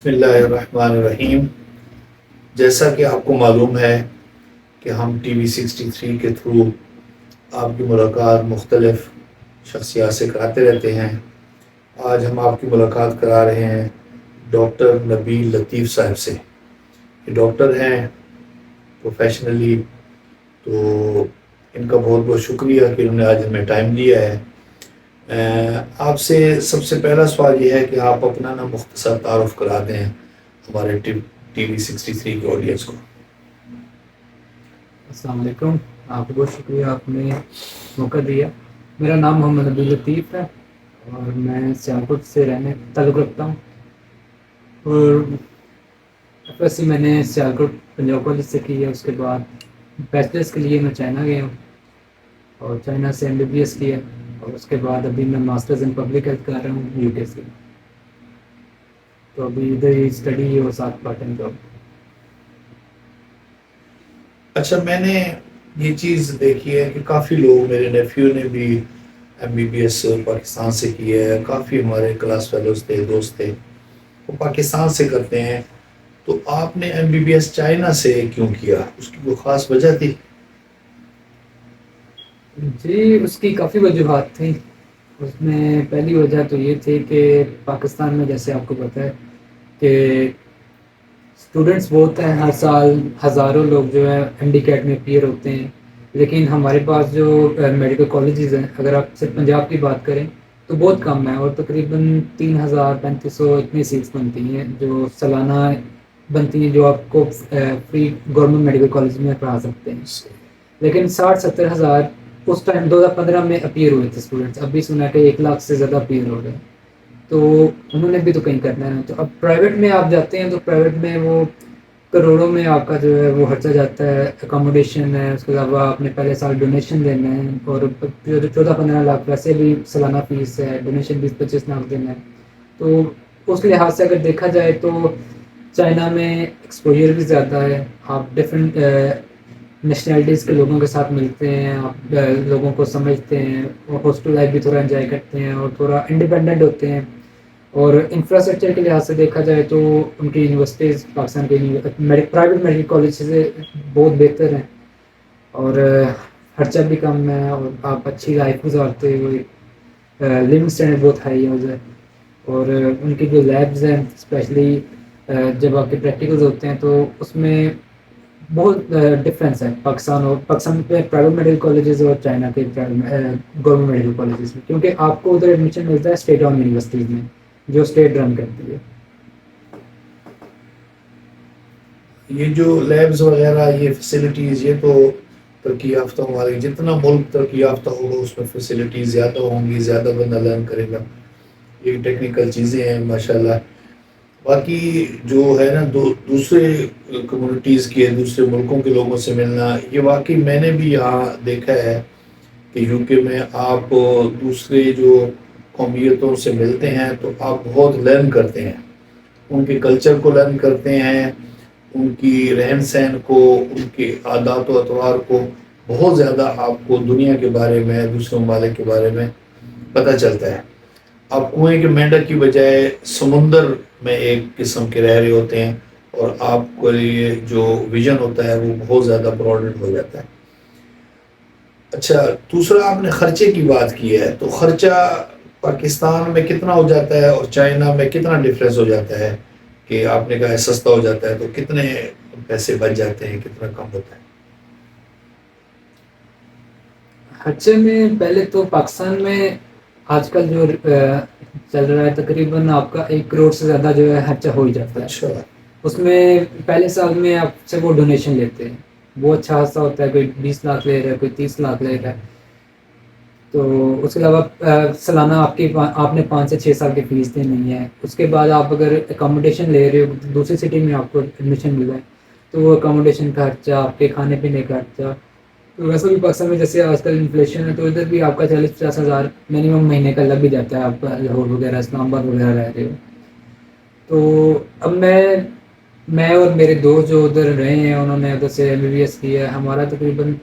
بسم اللہ الرحمن الرحیم. جیسا کہ آپ کو معلوم ہے کہ ہم ٹی وی 63 کے تھرو آپ کی ملاقات مختلف شخصیات سے کراتے رہتے ہیں. آج ہم آپ کی ملاقات کرا رہے ہیں ڈاکٹر نبیل لطیف صاحب سے. یہ ڈاکٹر ہیں پروفیشنلی، تو ان کا بہت بہت شکریہ کہ انہوں نے آج ہمیں ٹائم دیا ہے. آپ سے سب سے پہلا سوال یہ ہے کہ آپ اپنا مختصر تعارف کرا دیں ہمارے ٹی وی 63 کے آڈینس کو. السلام علیکم. آپ کو بہت شکریہ، آپ نے موقع دیا. میرا نام محمد نبیل لطیف ہے اور میں سیالکوٹ سے تعلق رکھتا ہوں. اور ایف ایس سی میں نے سیالکوٹ پنجاب کالج سے کی ہے. اس کے بعد بیچلرس کے لیے میں چائنا گیا ہوں اور چائنا سے MBBS کیا. اور اس کے بعد ابھی میں ماسٹرز ان پبلک ہیلتھ کر رہا ہوں UK سے. تو ابھی ادھر ہی اسٹڈی اور ساتھ پارٹ ٹائم جاب. اچھا، میں نے یہ چیز دیکھی ہے کہ کافی لوگ، میرے نیفیو نے بھی MBBS پاکستان سے کی ہے. کافی ہمارے کلاس فیلوز تھے، دوست تھے، وہ پاکستان سے کرتے ہیں. تو آپ نے MBBS چائنا سے کیوں کیا؟ اس کی کوئی خاص وجہ تھی؟ جی، اس کی کافی وجوہات تھیں. اس میں پہلی وجہ تو یہ تھی کہ پاکستان میں جیسے آپ کو پتہ ہے کہ اسٹوڈنٹس بہت ہیں. ہر سال ہزاروں لوگ جو ہے ہینڈی کیٹ میں اپیئر ہوتے ہیں. لیکن ہمارے پاس جو میڈیکل کالجز ہیں، اگر آپ صرف پنجاب کی بات کریں تو بہت کم ہے. اور تقریباً 3000-3500 اتنی سیٹس بنتی ہیں جو سالانہ بنتی ہیں، جو آپ کو فری گورنمنٹ میڈیکل کالج میں پڑھا سکتے ہیں. لیکن 60-70 ہزار اس ٹائم 2015 میں اپیئر ہوئے تھے اسٹوڈنٹس. ابھی سنا کہ 1 لاکھ سے زیادہ اپیئر ہو گئے. تو انہوں نے بھی تو کہیں کرنا ہے. تو اب پرائیویٹ میں آپ جاتے ہیں تو پرائیویٹ میں وہ کروڑوں میں آپ کا جو ہے وہ خرچہ جاتا ہے. اکاموڈیشن ہے، اس کے علاوہ آپ نے پہلے سال ڈونیشن دینا ہے، اور 14-15 لاکھ ویسے بھی سالانہ فیس ہے. ڈونیشن 20-25 لاکھ دینا ہے. تو اس لحاظ سے اگر دیکھا جائے تو چائنا میں ایکسپوجر بھی زیادہ ہے. آپ ڈفرینٹ نیشنلٹیز کے لوگوں کے ساتھ ملتے ہیں، آپ لوگوں کو سمجھتے ہیں، اور ہاسٹل لائف بھی تھوڑا انجوائے کرتے ہیں اور تھوڑا انڈیپینڈنٹ ہوتے ہیں. اور انفراسٹرکچر کے لحاظ سے دیکھا جائے تو ان کی یونیورسٹیز پاکستان کے پرائیویٹ میڈیکل کالج سے بہت بہتر ہیں. اور خرچہ بھی کم ہے اور آپ اچھی لائف گزارتے ہوئے. لیونگ اسٹینڈرڈ بہت ہائی ہے ادھر. اور ان کی جو لیبز ہیں اسپیشلی جب آپ کے پریکٹیکلز ہوتے ہیں تو اس میں بہت ڈفرینس ہے پاکستان کے پرائیویٹ میڈیکل کالجز اور چائنا کے گورنمنٹ میڈیکل کالجز میں. کیونکہ آپ کو ادھر ایڈمیشن ملتا ہے اسٹیٹ آن یونیورسٹیز میں جو اسٹیٹ رن کرتی ہے. یہ جو لیبز وغیرہ، یہ فیسلٹیز، یہ تو ترقی یافتہ ہمارے جتنا ملک ترقی یافتہ ہوگا اس میں فیسلٹیز زیادہ ہوں گی، زیادہ بندہ لرن کرے گا. یہ ٹیکنیکل چیزیں ہیں ماشاءاللہ. باقی جو ہے نا دوسرے کمیونٹیز کے، دوسرے ملکوں کے لوگوں سے ملنا، یہ واقعی میں نے بھی یہاں دیکھا ہے کہ UK میں آپ دوسرے جو قومیتوں سے ملتے ہیں تو آپ بہت لرن کرتے ہیں. ان کے کلچر کو لرن کرتے ہیں، ان کی رہن سہن کو، ان کے عادات و اطوار کو. بہت زیادہ آپ کو دنیا کے بارے میں، دوسرے ممالک کے بارے میں پتہ چلتا ہے. آپ کنویں کے مینڈک کی بجائے سمندر میں ایک قسم کے رہ رہے ہوتے ہیں، اور آپ کو یہ جو ویژن ہوتا ہے وہ بہت زیادہ براڈنڈ ہو جاتا ہے. اچھا، دوسرا آپ نے خرچے کی بات کی ہے، تو خرچہ پاکستان میں کتنا ہو جاتا ہے اور چائنا میں کتنا ڈفرینس ہو جاتا ہے؟ کہ آپ نے کہا سستا ہو جاتا ہے، تو کتنے پیسے بچ جاتے ہیں، کتنا کم ہوتا ہے؟ خرچے میں پہلے تو پاکستان میں آج کل جو چل رہا ہے تقریباً آپ کا 1 کروڑ سے زیادہ جو ہے خرچہ ہو ہی جاتا ہے. اچھا. اس میں پہلے سال میں آپ سے وہ ڈونیشن لیتے ہیں، وہ اچھا خاصا ہوتا ہے. کوئی 20 لاکھ لے رہا ہے، کوئی 30 لاکھ لے رہا ہے. تو اس کے علاوہ سالانہ آپ نے 5 سے 6 سال کی فیس دینی ہے. اس کے بعد آپ اگر اکاموڈیشن لے رہے ہو دوسری سٹی میں، آپ کو ایڈمیشن مل رہا ہے تو وہ اکاموڈیشن کا خرچہ، آپ کے کھانے پینے کا خرچہ. تو ویسے بھی پاکستان میں جیسے آج کل انفلیشن ہے تو ادھر بھی آپ کا 40-50 ہزار منیمم مہینے کا لگ بھی جاتا ہے. آپ لاہور وغیرہ، اسلام آباد وغیرہ رہ رہے ہو تو اب میں اور میرے دوست جو ادھر رہے ہیں انہوں نے ادھر سے MBBS کیا ہے. ہمارا تقریباً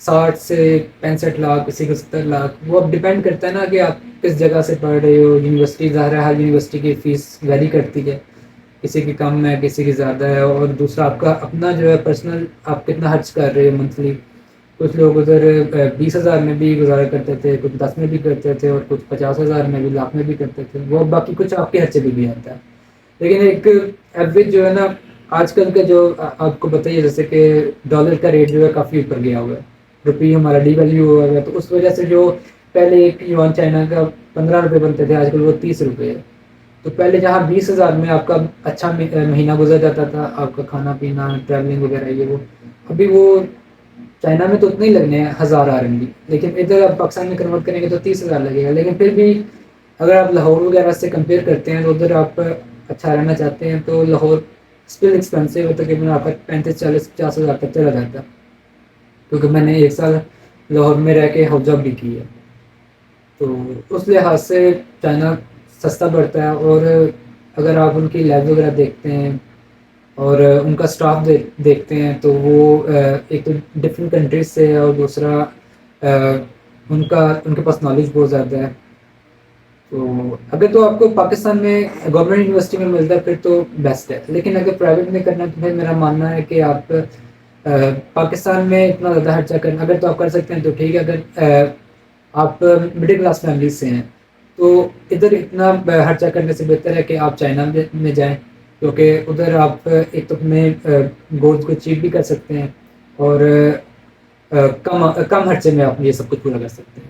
60 سے 65 لاکھ، کسی کو 70 لاکھ. وہ اب ڈپینڈ کرتا ہے نا کہ آپ کس جگہ سے پڑھ رہے ہو. یونیورسٹی ظاہر ہے، ہر یونیورسٹی کی فیس ویری کرتی ہے. کسی کی کم ہے کسی کی زیادہ ہے، اور دوسرا آپ کا اپنا جو ہے پرسنل آپ کتنا خرچ کر رہے ہیں منتھلی. کچھ لوگ ادھر 20,000 میں بھی گزارا کرتے تھے، کچھ 10 میں بھی کرتے تھے، اور کچھ 50,000 میں بھی، لاکھ میں بھی کرتے تھے. وہ باقی کچھ آپ کے خرچے بھی آتا ہے. لیکن ایک ایوریج جو ہے نا آج کل کا جو آپ کو بتائیے، جیسے کہ ڈالر کا ریٹ جو ہے کافی اوپر گیا ہوا ہے، روپی ہمارا ڈی ویلیو ہوا ہے، تو اس وجہ سے جو پہلے ایک یوان چائنا کا 15 روپے بنتے تھے، آج کل وہ 30 روپے ہے. تو پہلے جہاں 20,000 میں آپ کا اچھا مہینہ گزر جاتا تھا، آپ کا کھانا پینا ٹریولنگ وغیرہ یہ وہ، ابھی وہ چائنا میں تو اتنے ہی لگنے ہیں 1000 RMB، لیکن ادھر آپ پاکستان میں کنورٹ کریں گے تو 30,000 لگے گا. لیکن پھر بھی اگر آپ لاہور وغیرہ سے کمپیئر کرتے ہیں تو ادھر آپ اچھا رہنا چاہتے ہیں تو لاہور اسٹل ایکسپینسو ہے، تقریباً آپ کا 35,000 40,000 تک چلا جاتا ہے. کیونکہ میں نے 1 سال لاہور میں رہ کے ہاؤس جاب بھی کی ہے، تو اس لحاظ سے چائنا سستا پڑتا ہے. اور اگر آپ ان کی لیب وغیرہ دیکھتے ہیں اور ان کا اسٹاف دیکھتے ہیں تو وہ ایک تو ڈفرینٹ کنٹریز سے ہے، اور دوسرا ان کے پاس نالج بہت زیادہ ہے. تو اگر تو آپ کو پاکستان میں گورنمنٹ یونیورسٹی میں ملتا ہے پھر تو بیسٹ ہے، لیکن اگر پرائیویٹ میں کرنا تو پھر میرا ماننا ہے کہ آپ پاکستان میں اتنا زیادہ خرچہ کرنا اگر تو آپ کر سکتے ہیں تو ٹھیک ہے. اگر آپ مڈل کلاس فیملیز سے ہیں تو ادھر اتنا خرچہ کرنے سے بہتر ہے کہ آپ چائنا میں جائیں، کیونکہ ادھر آپ ایک تو اپنے گولز کو اچیو بھی کر سکتے ہیں، اور کم خرچے میں آپ یہ سب کچھ پورا کر سکتے ہیں.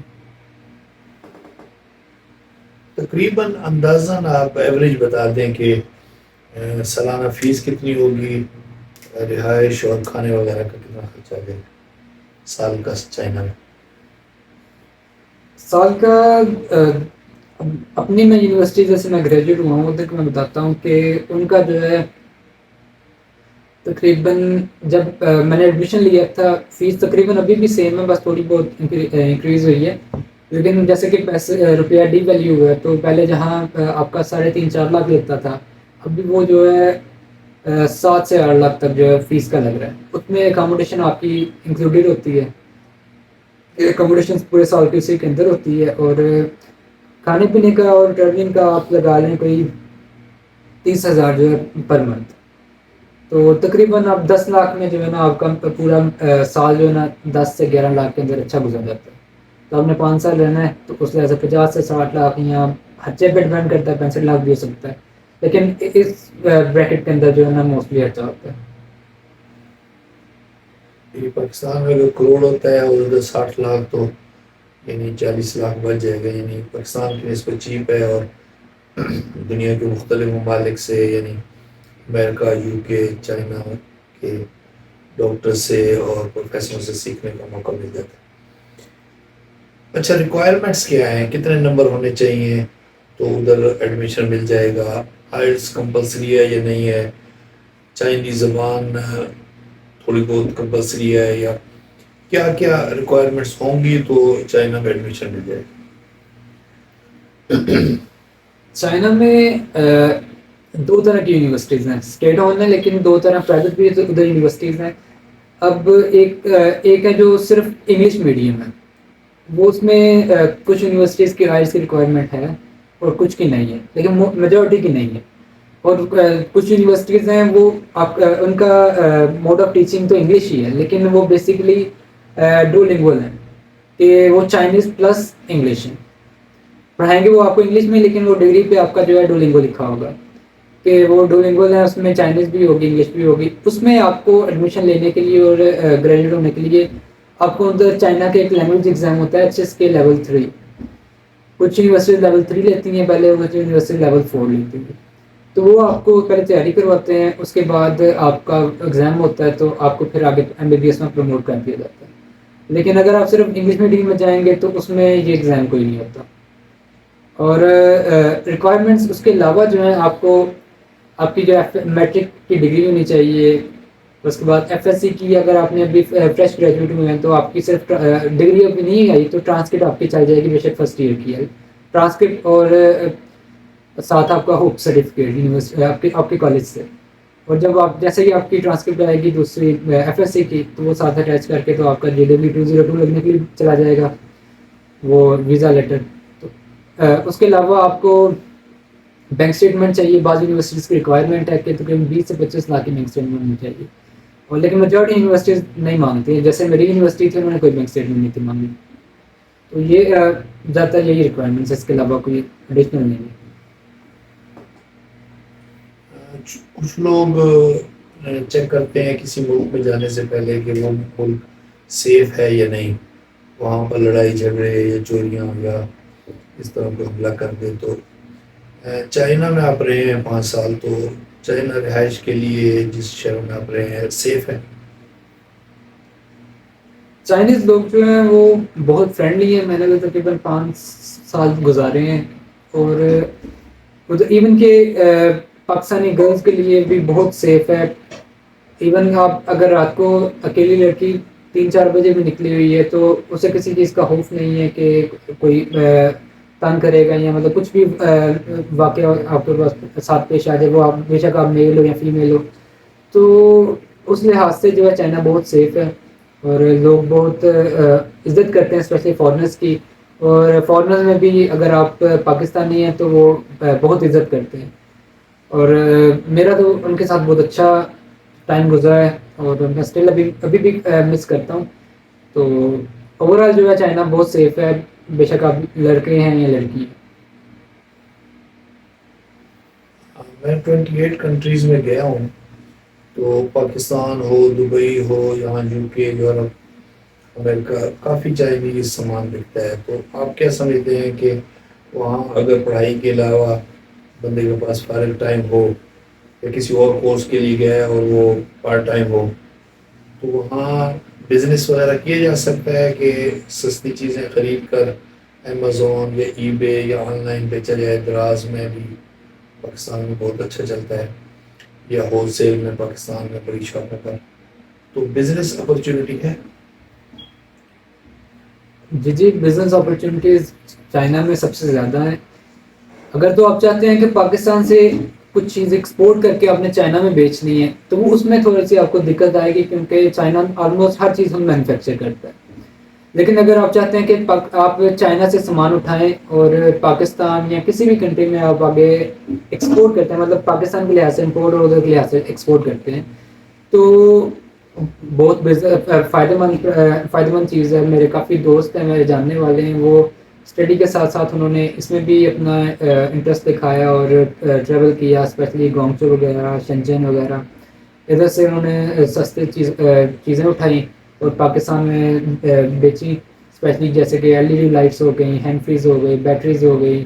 تقریباً اندازاً آپ ایوریج بتا دیں کہ سالانہ فیس کتنی ہوگی، رہائش اور کھانے وغیرہ کا کتنا خرچہ آ جائے سال کا چائنا میں. سال کا اپنی میں یونیورسٹی جیسے میں گریجویٹ ہوا ہوں ادھر میں بتاتا ہوں کہ ان کا جو ہے تقریباً جب میں نے ایڈمیشن لیا تھا فیس تقریباً ابھی بھی سیم ہے، بس تھوڑی بہت انکریز ہوئی ہے. لیکن جیسے کہ پیسے روپیہ ڈی ویلیو ہوا ہے تو پہلے جہاں آپ کا 3.5 4 لاکھ لیتا تھا، ابھی وہ جو ہے 7 سے 8 لاکھ تک جو ہے فیس کا لگ رہا ہے. اس میں اکاموڈیشن آپ کی انکلوڈیڈ ہوتی ہے، اکاموڈیشن پورے سال کی اسی کے اندر ہوتی ہے، اور کھانے پینے کا اور ٹریولنگ کا آپ لگا لیں کوئی 30,000 جو ہے پر منتھ. تو تقریباً آپ 10 لاکھ میں جو ہے نا آپ کا پورا سال جو ہے نا 10 سے 11 لاکھ کے اندر اچھا گزر جاتا ہے. تو آپ نے 5 سال رہنا ہے تو اس لحاظ سے 50 سے 60 لاکھ یا خرچے پہ ڈیپینڈ کرتا ہے، 65 لاکھ بھی ہو سکتا ہے. لیکن اس بریکٹ کے اندر جو ہے نا موسٹلی خرچہ ہوتا ہے. یہ پاکستان میں اگر کروڑ ہوتا ہے اور ادھر 60 لاکھ تو یعنی 40 لاکھ بچ جائے گا. یعنی پاکستان کی نسبت چیپ ہے، اور دنیا کے مختلف ممالک سے یعنی امریکہ، UK، چائنا کے ڈاکٹر سے اور پروفیسروں سے سیکھنے کا موقع مل جاتا ہے. اچھا، ریکوائرمنٹس کیا ہیں؟ کتنے نمبر ہونے چاہیے تو ادھر ایڈمیشن مل جائے گا؟ آئلٹس کمپلسری ہے یا نہیں ہے؟ چائنیز زبان تھوڑی بہت کمپلسری ہے، یا کیا کیا ریکوائرمنٹس ہوں گی تو چائنا میں ایڈمیشن مل جائے گا؟ چائنا میں 2 طرح کی یونیورسٹیز ہیں، اسٹیٹ آن ہے لیکن 2 طرح پرائیویٹ بھی ادھر یونیورسٹیز ہیں. اب ایک ہے جو صرف انگلش میڈیم ہے، وہ اس میں کچھ یونیورسٹیز کی آئلٹس کی ریکوائرمنٹ ہے اور کچھ کی نہیں ہے، لیکن میجورٹی کی نہیں ہے. اور کچھ یونیورسٹیز ہیں وہ ان کا موڈ آف ٹیچنگ تو انگلش ہی ہے، لیکن وہ بیسیکلی ڈو لنگول ہیں کہ وہ چائنیز پلس انگلش ہیں. پڑھائیں گے وہ آپ کو انگلش میں، لیکن وہ ڈگری پہ آپ کا جو ہے ڈولنگو لکھا ہوگا کہ وہ ڈولنگو ہے، اس میں چائنیز بھی ہوگی انگلش بھی ہوگی. اس میں آپ کو ایڈمیشن لینے کے لیے اور گریجویٹ ہونے کے لیے آپ کو ادھر چائنا کے ایک لینگویج ایگزام ہوتا ہے HSK لیول 3. کچھ یونیورسٹی لیول 3 لیتی ہیں پہلے، کچھ یونیورسٹی لیول 4 لیتی ہیں. تو وہ آپ کو پہلے تیاری کرواتے ہیں، اس کے بعد آپ کا ایگزام ہوتا ہے تو آپ کو پھر آگے MBBS میں پروموٹ کر دیا جاتا ہے. لیکن اگر آپ صرف انگلش میڈیم میں جائیں گے تو اس میں یہ ایگزام کوئی نہیں ہوتا. اور ریکوائرمنٹس اس کے علاوہ جو ہے آپ کی جو میٹرک کی ڈگری ہونی چاہیے. اس کے بعد FSC کی، اگر آپ نے ابھی فریش گریجویٹ ہوئے ہیں تو آپ کی صرف ڈگری ابھی نہیں آئی تو ٹرانسکرپٹ آپ کی چل جائے گی، بے شک فرسٹ ایئر کی ہے ٹرانسکرپٹ، اور ساتھ آپ کا ہوپ سرٹیفکیٹ یونیورسٹی آپ کے کالج سے. اور جب آپ جیسے ہی آپ کی ٹرانسکرپٹ آئے گی دوسری FSC کی تو وہ ساتھ اٹیچ کر کے تو آپ کا JW 202 لگنے کے لیے چلا جائے گا وہ ویزا لیٹر. اس کے علاوہ آپ کو بینک اسٹیٹمنٹ چاہیے. بعض یونیورسٹیز کی ریکوائرمنٹ ہے کہ تقریباً 20 سے 25 لاکھ کی بینک اسٹیٹمنٹ ہونی چاہیے, اور لیکن میجورٹی یونیورسٹیز نہیں مانگتی ہیں. جیسے میری یونیورسٹی تھی, انہوں نے کوئی بینک اسٹیٹمنٹ نہیں تھی مانگی. تو یہ زیادہ تر یہی ریکوائرمنٹس ہے, اس کے علاوہ کوئی ایڈیشنل نہیں ہے. کچھ لوگ چیک کرتے ہیں کسی ملک میں جانے سے پہلے کہ وہ ملک سیف ہے یا نہیں, وہاں پر لڑائی جھگڑے یا چوریاں یا اس طرح کو حملہ کر دے. تو چائنا میں آپ رہے ہیں 5 سال, تو چائنا رہائش کے لیے جس شہر میں آپ رہے ہیں سیف ہے؟ چائنیز لوگ جو ہیں وہ بہت فرینڈلی ہیں. میں نے تقریباً 5 سال گزارے ہیں, اور ایون کہ پاکستانی گرلز کے لیے بھی بہت سیف ہے. ایون آپ اگر رات کو اکیلی لڑکی 3-4 بجے بھی نکلی ہوئی ہے تو اسے کسی چیز کا خوف نہیں ہے کہ کوئی تنگ کرے گا, یا مطلب کچھ بھی واقعہ آپ کے پاس ساتھ پیش آ جائے, وہ آپ بے شک آپ میل ہو یا فیمیل ہو. تو اس لحاظ سے جو ہے چائنا بہت سیف ہے, اور لوگ بہت عزت کرتے ہیں اسپیشلی فارنرس کی. اور فارنرز میں بھی اگر آپ پاکستانی ہیں تو وہ بہت عزت کرتے ہیں. اور میرا تو ان کے ساتھ بہت اچھا ٹائم گزرا ہے, اور میں اسٹل ابھی بھی مس کرتا ہوں. تو اوور آل جو ہے چائنا بہت سیف ہے, بے شک آپ لڑکے ہیں یا لڑکی ہیں. میں 28 کنٹریز میں گیا ہوں, تو پاکستان ہو, دبئی ہو, یہاں UK, یورپ, امریکہ, کافی چائنیز سامان بکتا ہے. تو آپ کیا سمجھتے ہیں کہ وہاں اگر پڑھائی کے علاوہ بندے کے پاس فارغ ٹائم ہو یا کسی اور کورس کے لیے گیا ہے اور وہ پارٹ ٹائم ہو, تو وہاں بزنس وغیرہ کیا جا سکتا ہے کہ سستی چیزیں خرید کر امیزون یا ای بے یا آن لائن بیچا جائے؟ دراز میں بھی پاکستان میں بہت اچھا چلتا ہے, یا ہول سیل میں پاکستان میں بڑی شاپوں پر, تو بزنس اپرچونٹی ہے. جی, بزنس اپرچونیٹیز چائنا میں سب سے زیادہ ہیں. اگر تو آپ چاہتے ہیں کہ پاکستان سے کچھ چیز ایکسپورٹ کر کے آپ نے چائنا میں بیچنی ہے, تو وہ اس میں تھوڑی سی آپ کو دقت آئے گی, کیونکہ چائنا آلموسٹ ہر چیز ہم مینوفیکچر کرتا ہے. لیکن اگر آپ چاہتے ہیں کہ آپ چائنا سے سامان اٹھائیں اور پاکستان یا کسی بھی کنٹری میں آپ آگے ایکسپورٹ کرتے ہیں, مطلب پاکستان کے لحاظ سے امپورٹ اور ادھر کے لحاظ سے ایکسپورٹ کرتے ہیں, تو بہت فائدہ مند چیز ہے. میرے کافی دوست ہیں, میرے جاننے والے ہیں, وہ اسٹڈی کے ساتھ ساتھ انہوں نے اس میں بھی اپنا انٹرسٹ دکھایا اور ٹریول کیا, اسپیشلی گونگچو وغیرہ, شنجن وغیرہ. ادھر سے انہوں نے سستے چیزیں اٹھائیں اور پاکستان میں بیچی, اسپیشلی جیسے کہ LED لائٹس ہو گئی, ہینڈ فریز ہو گئی, بیٹریز ہو گئی,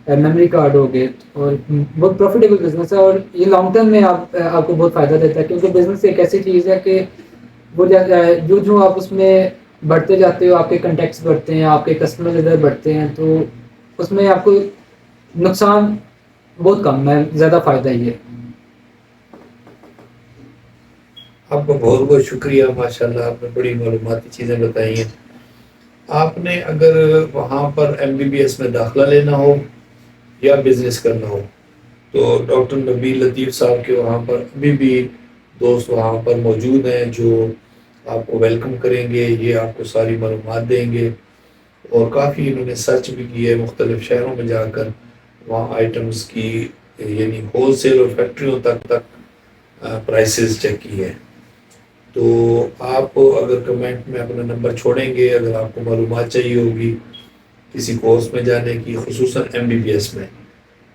میموری کارڈ ہو گئے. اور بہت پروفیٹیبل بزنس ہے, اور یہ لانگ ٹرم میں آپ کو بہت فائدہ دیتا ہے, کیونکہ بزنس ایک ایسی چیز ہے کہ وہ جو آپ اس میں بڑھتے جاتے ہو, آپ کے کنٹیکٹس بڑھتے ہیں, آپ کے کسٹمر ادھر بڑھتے ہیں, تو اس میں آپ کو نقصان بہت کم ہے, زیادہ فائدہ ہی ہے. آپ کا بہت بہت شکریہ, ماشاء اللہ آپ نے بڑی معلوماتی چیزیں بتائی ہیں. آپ نے اگر وہاں پر MBBS میں داخلہ لینا ہو یا بزنس کرنا ہو, تو ڈاکٹر نبیل لطیف صاحب کے وہاں پر ابھی بھی دوست وہاں پر موجود ہیں جو آپ کو ویلکم کریں گے, یہ آپ کو ساری معلومات دیں گے. اور کافی انہوں نے سرچ بھی کی ہے مختلف شہروں میں جا کر, وہاں آئٹمس کی یعنی ہول سیل اور فیکٹریوں تک پرائسز چیک کی ہے. تو آپ اگر کمنٹ میں اپنا نمبر چھوڑیں گے, اگر آپ کو معلومات چاہیے ہوگی کسی کورس میں جانے کی, خصوصاً MBBS میں,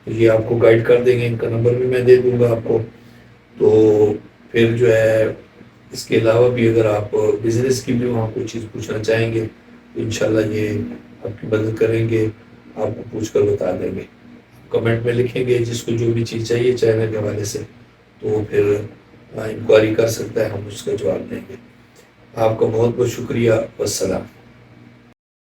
تو یہ آپ کو گائیڈ کر دیں گے. ان کا نمبر بھی میں دے دوں گا آپ کو. تو پھر جو ہے اس کے علاوہ بھی اگر آپ بزنس کی بھی وہاں کوئی چیز پوچھنا چاہیں گے تو انشاءاللہ یہ آپ کی مدد کریں گے, آپ کو پوچھ کر بتا دیں گے. کمنٹ میں لکھیں گے جس کو جو بھی چیز چاہیے چینل کے حوالے سے, تو پھر انکوائری کر سکتا ہے, ہم اس کا جواب دیں گے. آپ کا بہت بہت شکریہ. والسلام.